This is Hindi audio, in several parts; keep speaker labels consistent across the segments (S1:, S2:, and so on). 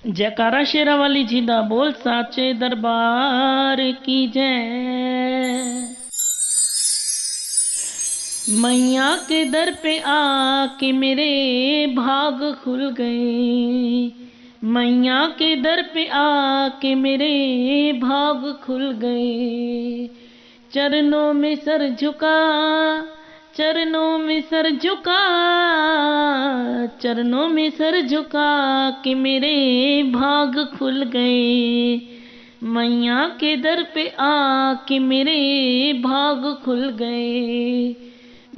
S1: जयकारा शेरा वाली जी दा बोल साचे दरबार की जय। मैया के दर पे आके मेरे भाग खुल गए। मैया के दर पे आके मेरे भाग खुल गए। चरणों में सर झुका, चरणों में सर झुका, चरणों में सर झुका के मेरे भाग खुल गए। मैया के दर पे आके मेरे भाग खुल गए।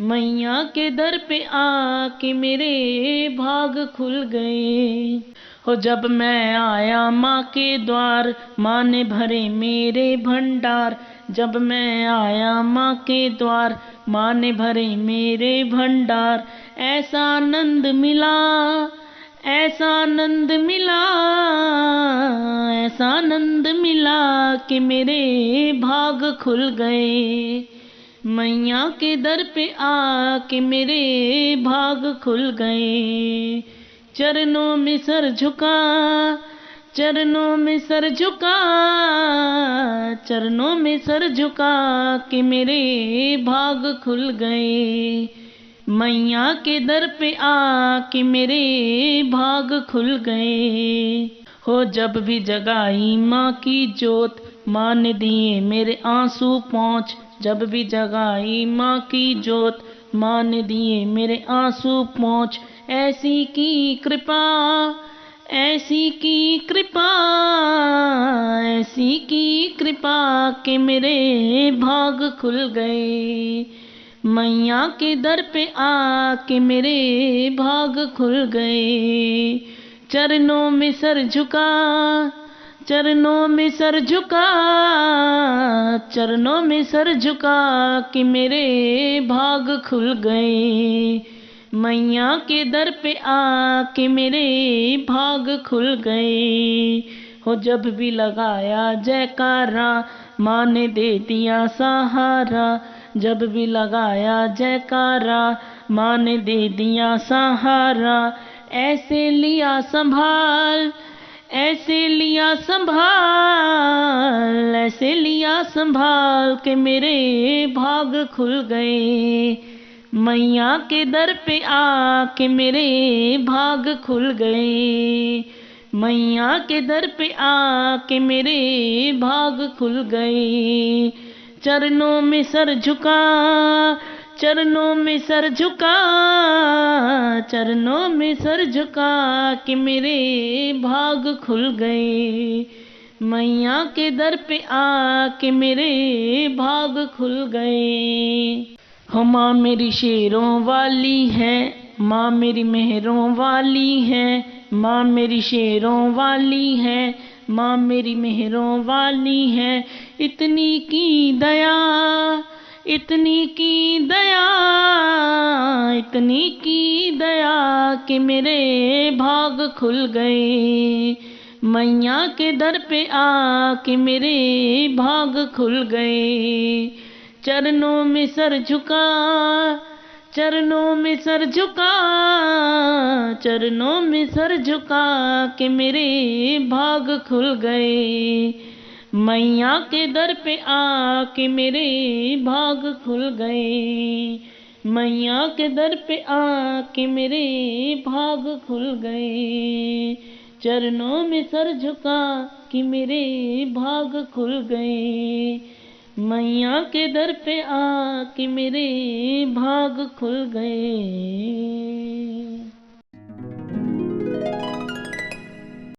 S1: मैया के दर पे आके मेरे भाग खुल गए। हो जब मैं आया माँ के द्वार, माँ ने भरे मेरे भंडार। जब मैं आया माँ के द्वार, माँ ने भरे मेरे भंडार। ऐसा आनंद मिला, ऐसा आनंद मिला, ऐसा आनंद मिला कि मेरे भाग खुल गए। मैया के दर पे आके मेरे भाग खुल गए। चरणों में सर झुका, चरणों में सर झुका, चरणों में सर झुका के मेरे भाग खुल गए। मैया के दर पे आके मेरे भाग खुल गए। हो जब भी जगाई माँ की जोत, माँ ने दिए मेरे आंसू पोंछ। जब भी जगाई माँ की जोत, माँ ने दिए मेरे आंसू पोंछ। ऐसी की कृपा, ऐसी की कृपा, ऐसी की कृपा के मेरे भाग खुल गए। मैया के दर पे आके मेरे भाग खुल गए। चरणों में सर झुका, चरणों में सर झुका, चरणों में सर झुका कि मेरे भाग खुल गए। मैया के दर पे आके मेरे भाग खुल गए। हो जब भी लगाया जयकारा, माँ ने दे दिया सहारा। जब भी लगाया जयकारा, माँ ने दे दिया सहारा। ऐसे लिया संभाल, ऐसे लिया संभाल, ऐसे लिया संभाल के मेरे भाग खुल गए। मैया के दर पे आके मेरे भाग खुल गए। मैया के दर पे आके मेरे भाग खुल गए। चरणों में सर झुका, चरणों में सर झुका, चरणों में सर झुका कि मेरे भाग खुल गए। मैया के दर पे आके मेरे भाग खुल गए। हो माँ मेरी शेरों वाली है, माँ मेरी मेहरों वाली है। माँ मेरी शेरों वाली है, माँ मेरी मेहरों वाली है। इतनी की दया, इतनी की दया, इतनी की दया कि मेरे भाग खुल गए। मैया के दर पे आके मेरे भाग खुल गए। चरणों में सर झुका, चरणों में सर झुका, चरणों में सर झुका के मेरे भाग खुल गए। मैया के दर पे आके मेरे भाग खुल गए। मैया के दर पे आके मेरे भाग खुल गए। चरणों में सर झुका कि मेरे भाग खुल गए। मैया के दर पे आके मेरे भाग खुल गए।